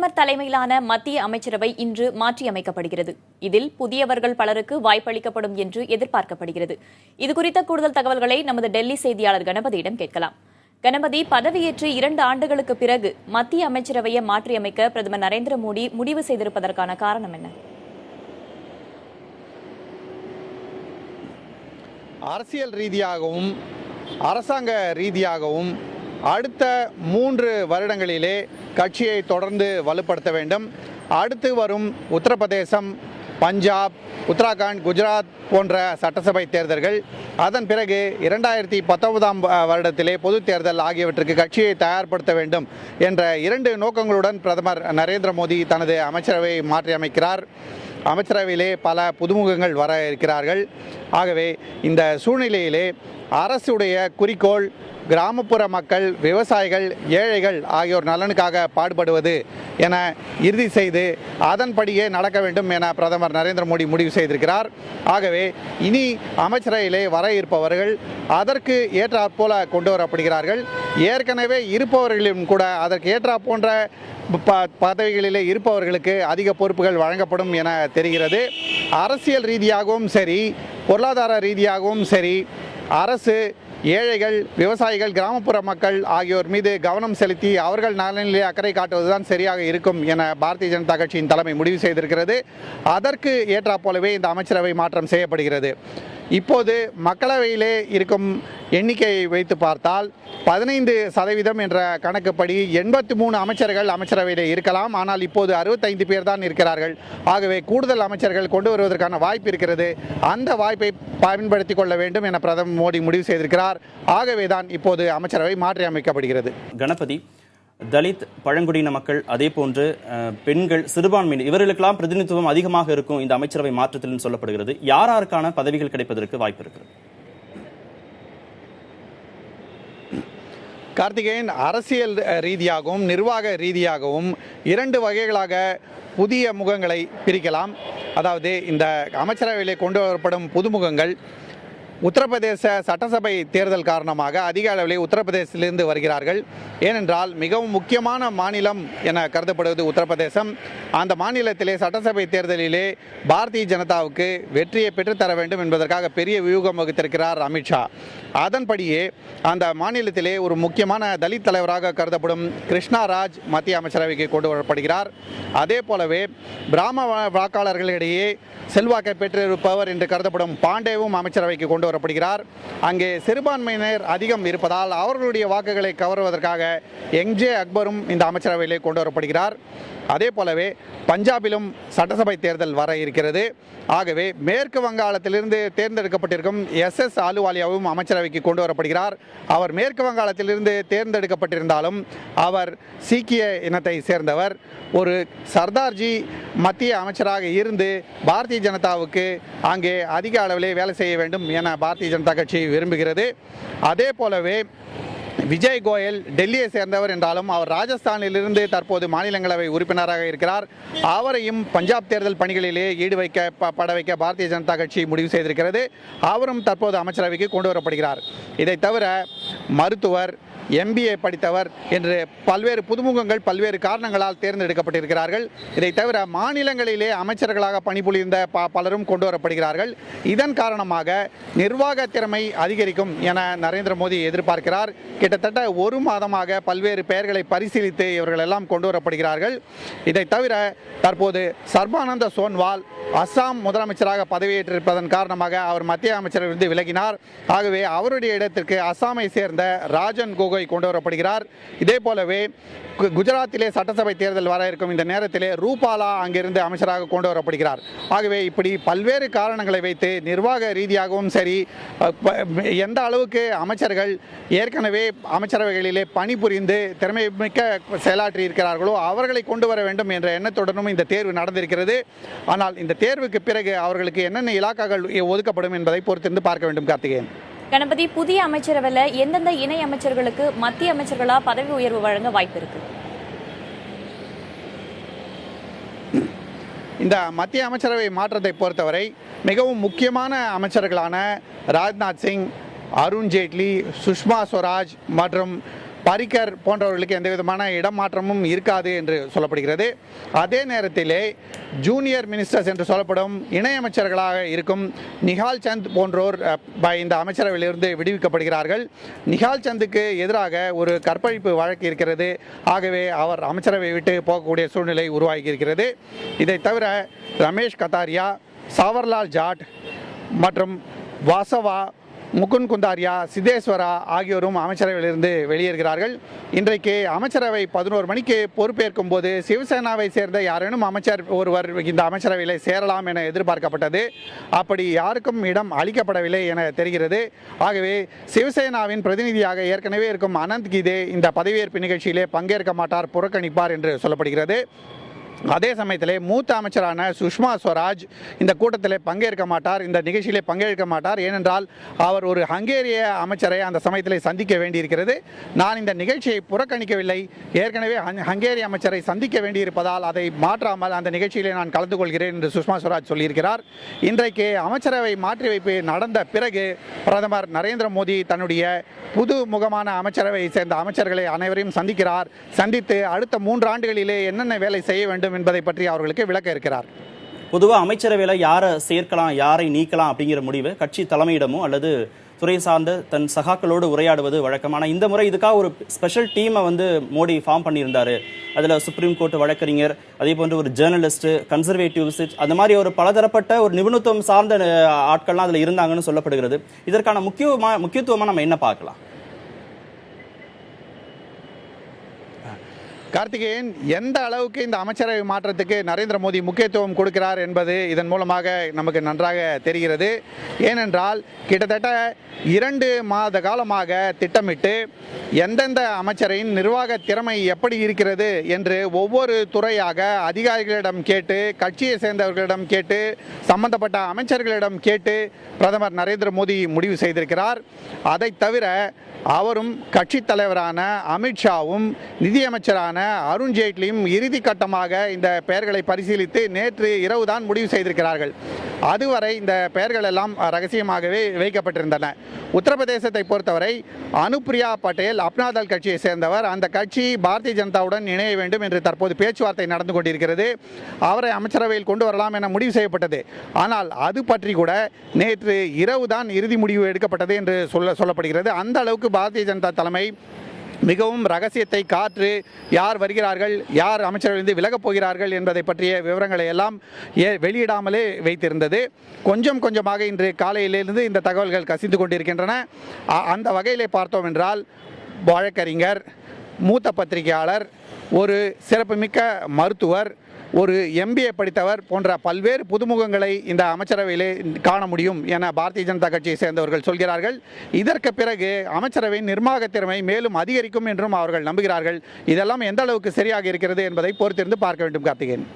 பிரதமர் தலைமையிலான மத்திய அமைச்சரவை இன்று மாற்றியமைக்கப்படுகிறது. இதில் புதியவர்கள் பலருக்கு வாய்ப்பளிக்கப்படும் என்று எதிர்பார்க்கப்படுகிறது. இதுகுறித்த கூடுதல் தகவல்களை நமது டெல்லி செய்தியாளர் கணபதியிடம் கேட்கலாம். கணபதி, பதவியேற்று 2 ஆண்டுகளுக்கு பிறகு மத்திய அமைச்சரவையை மாற்றியமைக்க பிரதமர் நரேந்திர மோடி முடிவு செய்திருப்பதற்கான காரணம் என்ன? அரசியல் ரீதியாகவும் அரசாங்க ரீதியாகவும் அடுத்த 3 வருடங்களிலே கட்சியை தொடர்ந்து வலுப்படுத்த வேண்டும். அடுத்து வரும் உத்தரப்பிரதேசம், பஞ்சாப், உத்தராகண்ட், குஜராத் போன்ற சட்டசபை தேர்தல்கள், அதன் பிறகு 2019ஆம் வருடத்திலே பொது தேர்தல் ஆகியவற்றுக்கு கட்சியை தயார்படுத்த வேண்டும் என்ற 2 நோக்கங்களுடன் பிரதமர் நரேந்திர மோடி தனது அமைச்சரவையை மாற்றியமைக்கிறார். அமைச்சரவையிலே பல புதுமுகங்கள் வர இருக்கிறார்கள். ஆகவே இந்த சூழ்நிலையிலே அரசுடைய குறிக்கோள் கிராமப்புற மக்கள், விவசாயிகள், ஏழைகள் ஆகியோர் நலனுக்காக பாடுபடுவது என இறுதி செய்து அதன்படியே நடக்க வேண்டும் என பிரதமர் நரேந்திர மோடி முடிவு செய்திருக்கிறார். ஆகவே இனி அமைச்சரவையிலே வர இருப்பவர்கள் அதற்கு ஏற்றாற்போல கொண்டு வரப்படுகிறார்கள். ஏற்கனவே இருப்பவர்களும் கூட அதற்கு ஏற்றா போன்ற பதவிகளிலே இருப்பவர்களுக்கு அதிக பொறுப்புகள் வழங்கப்படும் என தெரிகிறது. அரசியல் ரீதியாகவும் சரி, பொருளாதார ரீதியாகவும் சரி, அரசு ஏழைகள், விவசாயிகள், கிராமப்புற மக்கள் ஆகியோர் மீது கவனம் செலுத்தி அவர்கள் நலனிலே அக்கறை காட்டுவதுதான் சரியாக இருக்கும் என பாரதிய ஜனதா கட்சியின் தலைமை முடிவு செய்திருக்கிறது. அதற்கு ஏற்றா போலவே இந்த அமைச்சரவை மாற்றம் செய்யப்படுகிறது. இப்போது மக்களவையிலே இருக்கும் எண்ணிக்கையை வைத்து பார்த்தால் 15% என்ற கணக்குப்படி 83 அமைச்சர்கள் அமைச்சரவையிலே இருக்கலாம். ஆனால் இப்போது 65 பேர் தான் இருக்கிறார்கள். ஆகவே கூடுதல் அமைச்சர்கள் கொண்டு வருவதற்கான வாய்ப்பு இருக்கிறது. அந்த வாய்ப்பை பயன்படுத்திக் கொள்ள வேண்டும் என பிரதமர் மோடி முடிவு செய்திருக்கிறார். ஆகவேதான் இப்போது அமைச்சரவை மாற்றி அமைக்கப்படுகிறது. கணபதி, தலித், பழங்குடியின மக்கள், அதே போன்று பெண்கள், சிறுபான்மையினர் இவர்களுக்கெல்லாம் பிரதிநிதித்துவம் அதிகமாக இருக்கும் இந்த அமைச்சரவை மாற்றத்தில் சொல்லப்படுகிறது. யாருக்கான பதவிகள் கிடைப்பதற்கு வாய்ப்பு இருக்கிறது? கார்த்திகேயன், அரசியல் ரீதியாகவும் நிர்வாக ரீதியாகவும் 2 வகைகளாக புதிய முகங்களை பிரிக்கலாம். அதாவது இந்த அமைச்சரவையிலே கொண்டு வரப்படும் புதுமுகங்கள் உத்தரப்பிரதேச சட்டசபை தேர்தல் காரணமாக அதிக அளவிலே உத்தரப்பிரதேசத்திலிருந்து வருகிறார்கள். ஏனென்றால் மிகவும் முக்கியமான மாநிலம் என கருதப்படுவது உத்தரப்பிரதேசம். அந்த மாநிலத்திலே சட்டசபை தேர்தலிலே பாரதிய ஜனதாவுக்கு வெற்றியை பெற்றுத்தர வேண்டும் என்பதற்காக பெரிய வியூகம் வகுத்திருக்கிறார் அமித்ஷா. அதன்படியே அந்த மாநிலத்திலே ஒரு முக்கியமான தலித் தலைவராக கருதப்படும் கிருஷ்ணராஜ் மத்திய அமைச்சரவைக்கு கொண்டு வரப்படுகிறார். அதே போலவே பிராமண வாக்காளர்களிடையே செல்வாக்கை பெற்றிருப்பவர் என்று கருதப்படும் பாண்டேவும் அமைச்சரவைக்கு கொண்டு வரப்படுகிறார். அங்கே சிறுபான்மையினர் அதிகம் இருப்பதால் அவர்களுடைய வாக்குகளை கவர்வதற்காக எம்ஜே அக்பரும் இந்த அமைச்சரவையிலே கொண்டு வரப்படுகிறார். அதே போலவே பஞ்சாபிலும் சட்டசபை தேர்தல் வர இருக்கிறது. ஆகவே மேற்கு வங்காளத்திலிருந்து தேர்ந்தெடுக்கப்பட்டிருக்கும் SS ஆலுவாலியாவும் அமைச்சரவைக்கு கொண்டு வரப்படுகிறார். அவர் மேற்கு வங்காளத்திலிருந்து தேர்ந்தெடுக்கப்பட்டிருந்தாலும் அவர் சீக்கிய இனத்தை சேர்ந்தவர். ஒரு சர்தார்ஜி மத்திய அமைச்சராக இருந்து பாரதிய ஜனதாவுக்கு அங்கே அதிக அளவிலே வேலை செய்ய வேண்டும் என பாரதிய ஜனதா கட்சி விரும்புகிறது. அதே போலவே விஜய் கோயல் டெல்லியை சேர்ந்தவர் என்றாலும் அவர் ராஜஸ்தானிலிருந்து தற்போது மாநிலங்களவை உறுப்பினராக இருக்கிறார். அவரையும் பஞ்சாப் தேர்தல் பணிகளிலே ஈடுபட வைக்க பாரதிய ஜனதா கட்சி முடிவு செய்திருக்கிறது. அவரும் தற்போது அமைச்சரவைக்கு கொண்டு வரப்படுகிறார். இதை தவிர மருத்துவர், MBA படித்தவர் என்று பல்வேறு புதுமுகங்கள் பல்வேறு காரணங்களால் தேர்ந்தெடுக்கப்பட்டிருக்கிறார்கள். இதை தவிர மாநிலங்களிலே அமைச்சர்களாக பணிபுரிந்த பலரும் கொண்டு வரப்படுகிறார்கள். இதன் காரணமாக நிர்வாக திறமை அதிகரிக்கும் என நரேந்திர மோடி எதிர்பார்க்கிறார். கிட்டத்தட்ட 1 மாதமாக பல்வேறு பெயர்களை பரிசீலித்து இவர்கள் எல்லாம் கொண்டு வரப்படுகிறார்கள். இதை தவிர தற்போது சர்பானந்த சோன்வால் அஸ்ஸாம் முதலமைச்சராக பதவியேற்றிருப்பதன் காரணமாக அவர் மத்திய அமைச்சரிலிருந்து விலகினார். ஆகவே அவருடைய இடத்திற்கு அஸ்ஸாமை சேர்ந்த ராஜன் கோகோய் கொண்டு வரப்படுகிறார். இதே போலவே குஜராத்திலே சட்டசபை தேர்தல் வர இருக்கும் இந்த நேரத்திலே ரூபாலா அங்கிருந்து அமைச்சராக கொண்டு வரப்படுகிறார். ஆகவே இப்படி பல்வேறு காரணங்களை வைத்து நிர்வாக ரீதியாகவும் சரி, எந்த அளவுக்கு அமைச்சர்கள் ஏற்கனவே அமைச்சரவைகளிலே பணிபுரிந்து திறமைமிக்க செயலாற்றி இருக்கிறார்களோ அவர்களை கொண்டு வர வேண்டும் என்ற எண்ணத்துடனும் இந்த தேர்வு நடந்திருக்கிறது. ஆனால் இந்த தேர்வுக்கு பிறகு அவர்களுக்கு என்னென்ன இலாக்காக்கள் ஒதுக்கப்படும் என்பதை பொறுத்திருந்து பார்க்க வேண்டும். கார்த்திகேயன். கணபதி, புதிய அமைச்சரவையில் எந்தெந்த இணை அமைச்சர்களுக்கு மத்திய அமைச்சர்களா பதவி உயர்வு வழங்க வாய்ப்பு இருக்கு? இந்த மத்திய அமைச்சரவை மாற்றத்தை பொறுத்தவரை மிகவும் முக்கியமான அமைச்சர்களான ராஜ்நாத் சிங், அருண் ஜேட்லி, சுஷ்மா ஸ்வராஜ் மற்றும் பரிக்கர் போன்றவர்களுக்கு எந்த விதமான இடமாற்றமும் இருக்காது என்று சொல்லப்படுகிறது. அதே நேரத்திலே ஜூனியர் மினிஸ்டர்ஸ் என்று சொல்லப்படும் இணையமைச்சர்களாக இருக்கும் நிஹால் சந்த் போன்றோர் இந்த அமைச்சரவையிலிருந்து விடுவிக்கப்படுகிறார்கள். நிஹால் சந்துக்கு எதிராக ஒரு கற்பழிப்பு வழக்கு இருக்கிறது. ஆகவே அவர் அமைச்சரவை விட்டு போகக்கூடிய சூழ்நிலை உருவாகி இருக்கிறது. இதை தவிர ரமேஷ் கத்தாரியா, சாவர்லால் ஜாட் மற்றும் வாசவா, முகுந்த் குந்தாரியா, சித்தேஸ்வரா ஆகியோரும் அமைச்சரவையிலிருந்து வெளியேறுகிறார்கள். இன்றைக்கு அமைச்சரவை 11 மணிக்கு பொறுப்பேற்கும் போது சிவசேனாவை சேர்ந்த யாரேனும் அமைச்சர் ஒருவர் இந்த அமைச்சரவையில் சேரலாம் என எதிர்பார்க்கப்பட்டது. அப்படி யாருக்கும் இடம் அளிக்கப்படவில்லை என தெரிகிறது. ஆகவே சிவசேனாவின் பிரதிநிதியாக ஏற்கனவே இருக்கும் அனந்த் கீதே இந்த பதவியேற்பு நிகழ்ச்சியிலே பங்கேற்க மாட்டார், புறக்கணிப்பார் என்று சொல்லப்படுகிறது. அதே சமயத்திலே மூத்த அமைச்சரான சுஷ்மா ஸ்வராஜ் இந்த கூட்டத்தில் பங்கேற்க மாட்டார், இந்த நிகழ்ச்சியிலே பங்கேற்க மாட்டார். ஏனென்றால் அவர் ஒரு ஹங்கேரிய அமைச்சரை அந்த சமயத்தில் சந்திக்க வேண்டியிருக்கிறது. நான் இந்த நிகழ்ச்சியை புறக்கணிக்கவில்லை, ஏற்கனவே ஹங்கேரிய அமைச்சரை சந்திக்க வேண்டியிருப்பதால் அதை மாற்றாமல் அந்த நிகழ்ச்சியிலே நான் கலந்து கொள்கிறேன் என்று சுஷ்மா ஸ்வராஜ் சொல்லியிருக்கிறார். இன்றைக்கு அமைச்சரவை மாற்றி வைப்பு நடந்த பிறகு பிரதமர் நரேந்திர மோடி தன்னுடைய புது முகமான அமைச்சரவையை சேர்ந்த அமைச்சர்களை அனைவரையும் சந்திக்கிறார். சந்தித்து அடுத்த 3 ஆண்டுகளிலே என்னென்ன வேலை செய்ய வேண்டும் என்பதை பற்றி அவர்களுக்கு விளக்க இருக்கிறார். பொதுவாக அமைச்சரவையில யாரை சேர்க்கலாம், யாரை நீக்கலாம் அப்படிங்கிற முடிவு கட்சி தலைமையிடமோ அல்லது துறை சார்ந்த தன் சகாக்களோடு உரையாடுவது வழக்கமான இந்த முறை இதுக்காக ஒரு ஸ்பெஷல் டீமை மோடி ஃபார்ம் பண்ணியிருந்தாரு. அதுல சுப்ரீம் கோர்ட் வழக்கறிஞர், அதே போன்று ஒரு ஜேர்னலிஸ்ட், கன்சர்வேட்டிவ்ஸ், அந்த மாதிரி ஒரு பலதரப்பட்ட ஒரு நிபுணத்துவம் சார்ந்த ஆட்கள்லாம் அதுல இருந்தாங்கன்னு சொல்லப்படுகிறது. இதற்கான முக்கியத்துவமா நம்ம என்ன பார்க்கலாம்? கார்த்திகேயன், எந்த அளவுக்கு இந்த அமைச்சரவை மாற்றத்துக்கு நரேந்திர மோடி முக்கியத்துவம் கொடுக்கிறார் என்பது இதன் மூலமாக நமக்கு நன்றாக தெரிகிறது. ஏனென்றால் கிட்டத்தட்ட 2 மாத காலமாக திட்டமிட்டு எந்தெந்த அமைச்சரின் நிர்வாக திறமை எப்படி இருக்கிறது என்று ஒவ்வொரு துறையாக அதிகாரிகளிடம் கேட்டு, கட்சியை சேர்ந்தவர்களிடம் கேட்டு, சம்பந்தப்பட்ட அமைச்சர்களிடம் கேட்டு பிரதமர் நரேந்திர மோடி முடிவு செய்திருக்கிறார். அதை தவிர அவரும் கட்சி தலைவரான அமித்ஷாவும் நிதியமைச்சரான அருண்ஜேட்லியும் இறுதி கட்டமாக இந்த பெயர்களை பரிசீலித்து நேற்று இரவு தான் முடிவு செய்திருக்கிறார்கள். அதுவரை இந்த பெயர்கள் எல்லாம் ரகசியமாகவே வைக்கப்பட்டிருந்தன. உத்தரப்பிரதேசத்தை பொறுத்தவரை அனுப்பிரியா பட்டேல் அப்னாதல் கட்சியை சேர்ந்தவர். அந்த கட்சி பாரதிய ஜனதாவுடன் இணைய வேண்டும் என்று தற்போது பேச்சுவார்த்தை நடந்து கொண்டிருக்கிறது. அவரை அமைச்சரவையில் கொண்டு வரலாம் என முடிவு செய்யப்பட்டது. ஆனால் அது பற்றி கூட நேற்று இரவு தான் இறுதி முடிவு எடுக்கப்பட்டது என்று சொல்லப்படுகிறது. அந்த அளவுக்கு பாரதிய ஜனதா தலைமை மிகவும் ரகசியத்தை காற்று, யார் வருகிறார்கள், யார் அமைச்சரவையிலிருந்து விலகப் போகிறார்கள் என்பதை பற்றிய விவரங்களை எல்லாம் வெளியிடாமலே வைத்திருந்தது. கொஞ்சம் கொஞ்சமாக இன்று காலையிலிருந்து இந்த தகவல்கள் கசிந்து கொண்டிருக்கின்றன. அந்த வகையிலே பார்த்தோம் என்றால் வழக்கறிஞர், மூத்த பத்திரிகையாளர், ஒரு சிறப்புமிக்க மருத்துவர், ஒரு MBA படித்தவர் போன்ற பல்வேறு புதுமுகங்களை இந்த அமைச்சரவையிலே காண முடியும் என பாரதிய ஜனதா கட்சியை சேர்ந்தவர்கள் சொல்கிறார்கள். இதற்கு பிறகு அமைச்சரவையின் நிர்வாக திறமை மேலும் அதிகரிக்கும் என்றும் அவர்கள் நம்புகிறார்கள். இதெல்லாம் எந்த அளவுக்கு சரியாக இருக்கிறது என்பதை பொறுத்திருந்து பார்க்க வேண்டும். கார்த்திகேயன்.